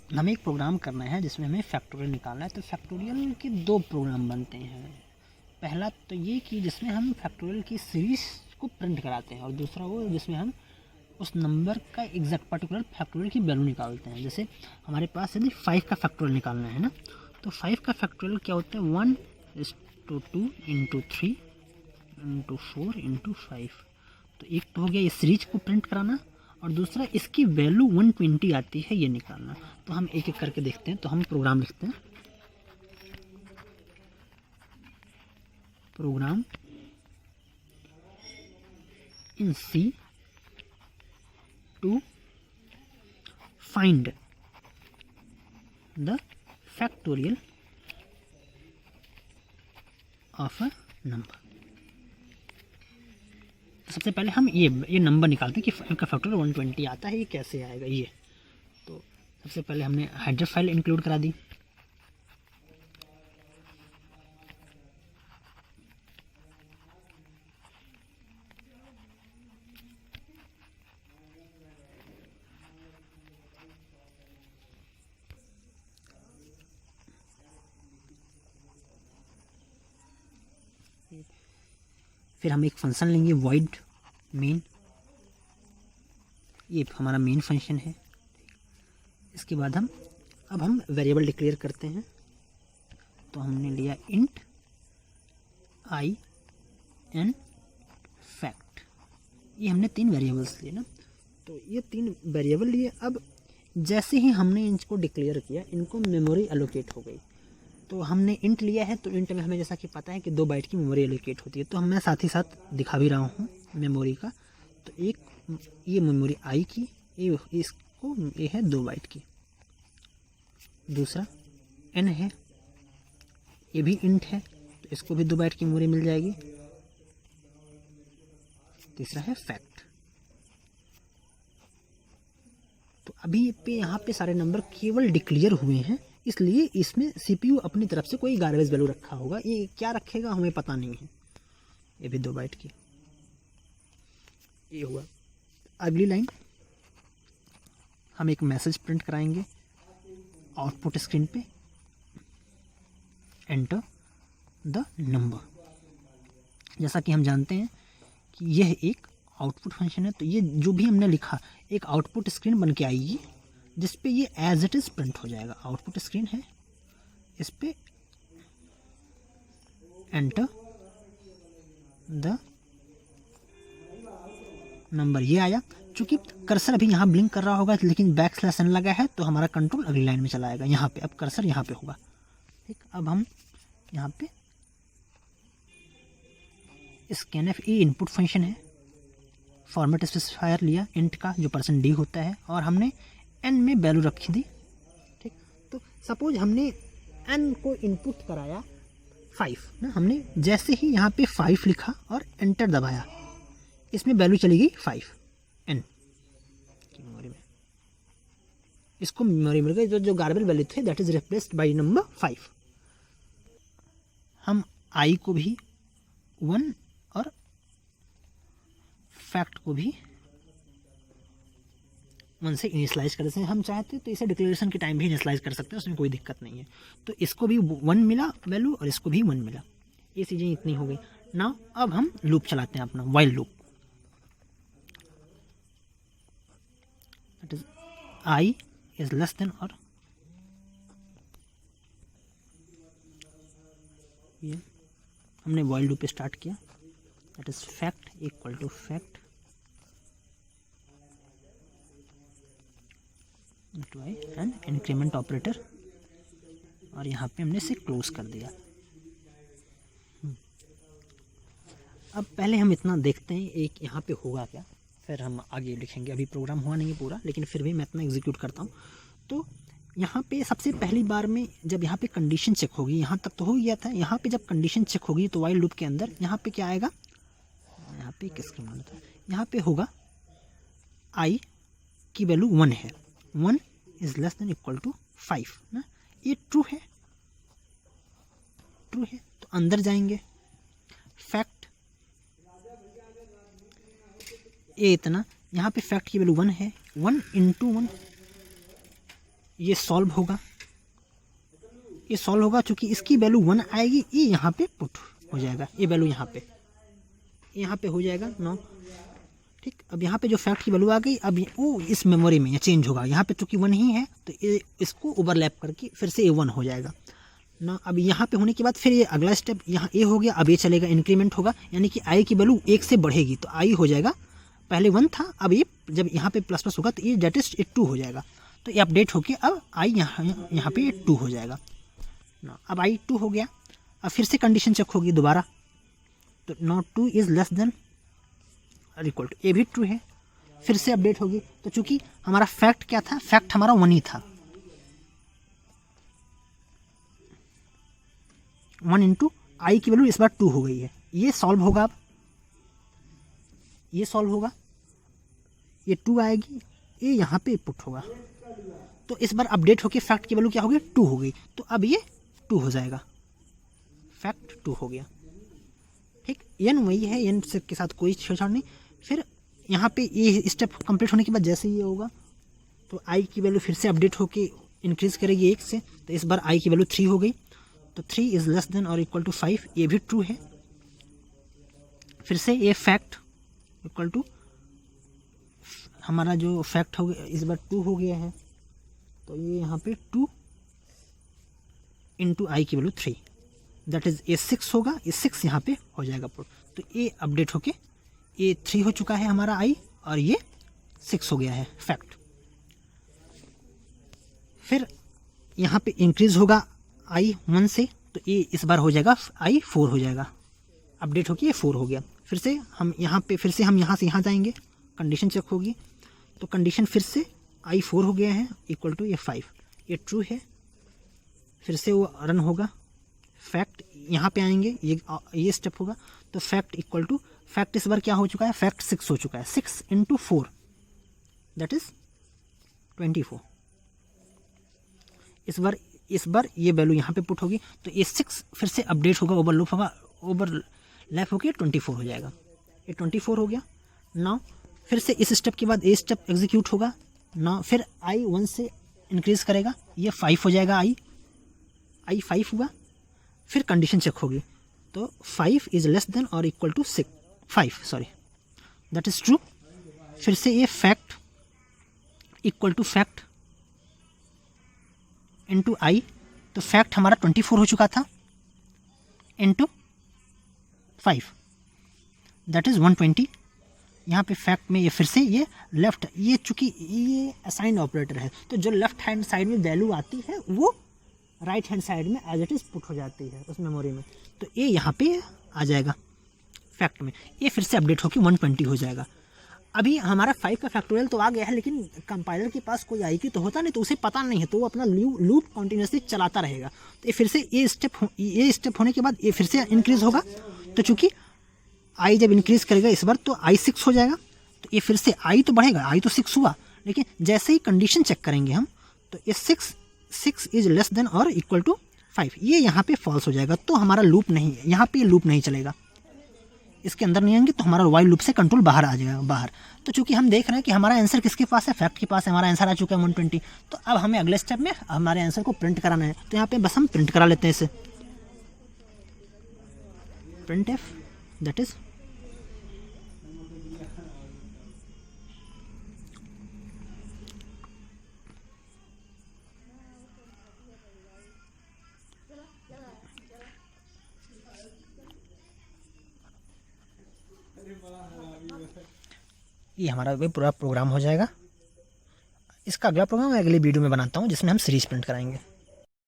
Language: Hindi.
हमें एक प्रोग्राम करना है जिसमें हमें फैक्टोरियल निकालना है। तो फैक्टोरियल के दो प्रोग्राम बनते हैं। पहला तो ये कि जिसमें हम फैक्टोरियल की सीरीज़ को प्रिंट कराते हैं, और दूसरा वो जिसमें हम उस नंबर का एग्जैक्ट पर्टिकुलर फैक्टोरियल की वैल्यू निकालते हैं। जैसे हमारे पास यदि 5 का फैक्टोरियल निकालना है ना, तो 5 का फैक्टोरियल क्या होता है, 1:2 इंटू 3 इंटू 4 इंटू 5। तो एक तो हो गया ये सीरीज को प्रिंट कराना, और दूसरा इसकी वैल्यू 120 आती है ये निकालना। तो हम एक एक करके देखते हैं। तो हम प्रोग्राम लिखते हैं, program in C to find the factorial of a number. तो सबसे पहले हम ये नंबर निकालते हैं कि 5 का फैक्टोरियल 120 आता है, ये कैसे आएगा ये। तो सबसे पहले हमने हेडर फाइल इंक्लूड करा दी। फिर हम एक फंक्शन लेंगे void main, ये हमारा मेन फंक्शन है। इसके बाद अब हम वेरिएबल डिक्लेयर करते हैं। तो हमने लिया int I n fact, ये हमने 3 वेरिएबल्स लिए ना। तो ये 3 वेरिएबल लिए। अब जैसे ही हमने इनको डिक्लेयर किया, इनको मेमोरी एलोकेट हो गई। तो हमने इंट लिया है, तो इंट में हमें जैसा कि पता है कि 2 बाइट की मेमोरी एलोकेट होती है। तो मैं साथ ही साथ दिखा भी रहा हूँ मेमोरी का। तो एक ये मेमोरी आई की, ये इसको ये है 2 बाइट की। दूसरा एन है, ये भी इंट है, तो इसको भी 2 बाइट की मेमोरी मिल जाएगी। तीसरा है फैक्ट। तो अभी यहाँ पे सारे नंबर केवल डिक्लेयर हुए हैं, इसलिए इसमें सीपीयू अपनी तरफ से कोई गार्बेज वैल्यू रखा होगा। ये क्या रखेगा हमें पता नहीं है। ये भी 2 बाइट की। ये हुआ। अगली लाइन हम एक मैसेज प्रिंट कराएंगे आउटपुट स्क्रीन पे, एंटर द नंबर। जैसा कि हम जानते हैं कि यह एक आउटपुट फंक्शन है, तो ये जो भी हमने लिखा एक आउटपुट स्क्रीन बन के आएगी, जिस पे ये एज इट इज़ प्रिंट हो जाएगा। आउटपुट स्क्रीन है, इस पे एंटर द नंबर, ये आया। चूंकि कर्सर अभी यहाँ ब्लिंक कर रहा होगा, लेकिन बैकस्लैश n लगा है, तो हमारा कंट्रोल अगली लाइन में चला आएगा। यहाँ पे अब कर्सर यहाँ पे होगा। ठीक, अब हम यहाँ पे स्कैनफ ये इनपुट फंक्शन है, फॉर्मेट स्पेसिफायर लिया इंट का जो %d होता है, और हमने n में वैल्यू रखी थी। ठीक, तो सपोज हमने n को इनपुट कराया 5 ना, हमने जैसे ही यहाँ पे 5 लिखा और एंटर दबाया, इसमें वैल्यू चली गई 5 n की मेमोरी में। इसको मेमोरी मिल गई जो गार्बेज वैल्यू थे, that is replaced by number 5। हम i को भी 1 और फैक्ट को भी 1 से इनिशलाइज कर सकते हैं। हम चाहते तो इसे डिक्लेरेशन के टाइम भी इनिशलाइज कर सकते हैं, उसमें कोई दिक्कत नहीं है। तो इसको भी 1 मिला वैल्यू और इसको भी 1 मिला। ये चीज़ें इतनी हो गई ना। अब हम लूप चलाते हैं अपना while loop. That is i is less than, और ये हमने वाइल लूप स्टार्ट किया। That is fact equal to fact into I and increment operator, और यहाँ पे हमने इसे क्लोज कर दिया। अब पहले हम इतना देखते हैं एक यहाँ पे होगा क्या, फिर हम आगे लिखेंगे। अभी प्रोग्राम हुआ नहीं है पूरा, लेकिन फिर भी मैं इतना एग्जीक्यूट करता हूँ। तो यहाँ पे सबसे पहली बार में जब यहाँ पे कंडीशन चेक होगी, यहाँ तक तो हो गया था, यहाँ पे जब कंडीशन चेक होगी तो वाइल लूप के अंदर यहाँ पे क्या आएगा, यहाँ पे किसकी मान था, यहाँ पे होगा i की वैल्यू 1 है, 1 is less than equal to 5 ना। ये ट्रू है, ट्रू है, तो अंदर जाएंगे। फैक्ट ये इतना, यहाँ पे फैक्ट की वैल्यू 1 है, 1 इंटू 1 ये सॉल्व होगा, ये सॉल्व होगा, चूँकि इसकी वैल्यू 1 आएगी, ये यहाँ पे पुट हो जाएगा, ये वैल्यू यहाँ पे हो जाएगा 9। ठीक, अब यहाँ पे जो फैक्ट की वैल्यू आ गई, अब वो इस मेमोरी में चेंज होगा, यहाँ पे चूँकि 1 ही है तो ये इसको ओवरलैप करके फिर से ये 1 हो जाएगा ना। अब यहाँ पे होने के बाद फिर ये अगला स्टेप यहाँ ए हो गया, अब ये चलेगा, इंक्रीमेंट होगा, यानी कि आई की वैल्यू 1 से बढ़ेगी तो आई हो जाएगा, पहले 1 था, अब ये जब यहाँ पे प्लस प्लस होगा तो ये डेट इज 2 हो जाएगा, तो ये अपडेट होके अब आई यहाँ पे 2 हो जाएगा ना। अब आई 2 हो गया, अब फिर से कंडीशन चेक होगी दोबारा, तो नॉट 2 इज़ लेस देन और इक्वल टू, ये भी ट्रू है, फिर से अपडेट होगी। तो चूंकि हमारा फैक्ट क्या था, फैक्ट हमारा 1 ही था, 1 इंटू आई की वैल्यू इस बार 2 हो गई है, ये सॉल्व होगा, अब ये सॉल्व होगा, ये 2 आएगी, ये यहाँ पे पुट होगा, तो इस बार अपडेट होके फैक्ट की वैल्यू क्या हो गई, 2 हो गई, तो अब ये 2 हो जाएगा, फैक्ट 2 हो गया। ठीक, एन वही है, एन से के साथ कोई छेड़छाड़ नहीं। फिर यहाँ पे ये स्टेप कंप्लीट होने के बाद जैसे ये होगा तो आई की वैल्यू फिर से अपडेट होके इंक्रीज करेगी 1 से, तो इस बार आई की वैल्यू 3 हो गई, तो 3 इज़ लेस देन और इक्वल टू 5, ये भी ट्रू है। फिर से ये फैक्ट इक्वल टू, हमारा जो फैक्ट हो गया इस बार 2 हो गया है, तो ये यहाँ पे 2 इंटू आई की वैल्यू 3, दैट इज़ ये 6 होगा, ये 6 यहाँ पे हो जाएगा पुट, तो ये अपडेट होके ये 3 हो चुका है हमारा आई, और ये 6 हो गया है फैक्ट। फिर यहाँ पे इंक्रीज होगा आई 1 से, तो ये इस बार हो जाएगा आई 4 हो जाएगा, अपडेट होके ये 4 हो गया। फिर से हम यहाँ से यहाँ जाएंगे, कंडीशन चेक होगी, तो कंडीशन फिर से आई 4 हो गया है इक्वल टू ये 5, ये ट्रू है। फिर से वो रन होगा, फैक्ट यहाँ पे आएंगे, ये स्टेप होगा, तो फैक्ट इक्वल टू, फैक्ट इस बार क्या हो चुका है, फैक्ट 6 हो चुका है, 6 इंटू 4 दैट इज 24। इस बार ये वैल्यू यहाँ पे पुट होगी, तो ये 6 फिर से अपडेट होगा, ओवरलैप होकर 24 हो जाएगा, ये 24 हो गया। नाउ फिर से इस स्टेप के बाद ये स्टेप एग्जीक्यूट होगा, नाउ फिर आई 1 से इंक्रीज करेगा, ये 5 हो जाएगा, आई 5 हुआ। फिर कंडीशन चेक होगी, तो 5 इज़ लेस देन और equal to 5 sorry, that is true. फिर से ये fact equal to fact into I, तो फैक्ट हमारा 24 हो चुका था, इंटू 5 दैट इज़ 120। यहाँ पे फैक्ट में ये फिर से ये लेफ्ट, ये चूँकि ये असाइन ऑपरेटर है, तो जो लेफ्ट हैंड साइड में वैल्यू आती है वो राइट हैंड साइड में एज इट इज़ पुट हो जाती है उस मेमोरी में, तो ये यहाँ पे आ जाएगा फैक्ट में, ये फिर से अपडेट होकर 120 हो जाएगा। अभी हमारा 5 का फैक्टोरियल तो आ गया है, लेकिन कंपाइलर के पास कोई आई की तो होता नहीं, तो उसे पता नहीं है, तो वो अपना लूप कॉन्टिन्यूसली चलाता रहेगा। तो ये फिर से ये स्टेप होने के बाद ये फिर से इंक्रीज होगा, तो चूँकि आई जब इंक्रीज करेगा इस बार, तो आई 6 हो जाएगा, तो ये फिर से आई तो बढ़ेगा, आई तो 6 हुआ, लेकिन जैसे ही कंडीशन चेक करेंगे हम, तो ये 6 इज लेस देन और इक्वल टू 5, ये यहाँ पे फॉल्स हो जाएगा, तो हमारा लूप नहीं है, यहाँ पे लूप नहीं चलेगा, इसके अंदर नहीं आएंगे, तो हमारा वाइल लूप से कंट्रोल बाहर आ जाएगा बाहर। तो चूंकि हम देख रहे हैं कि हमारा आंसर किसके पास है, फैक्ट के पास है, हमारा आंसर आ चुका है 120, तो अब हमें अगले स्टेप में हमारे आंसर को प्रिंट कराना है, तो यहाँ पे बस हम प्रिंट करा लेते हैं इसे, प्रिंट एफ दैट इज ये हमारा पूरा प्रोग्राम हो जाएगा। इसका अगला प्रोग्राम मैं अगले वीडियो में बनाता हूँ, जिसमें हम सीरीज प्रिंट कराएंगे।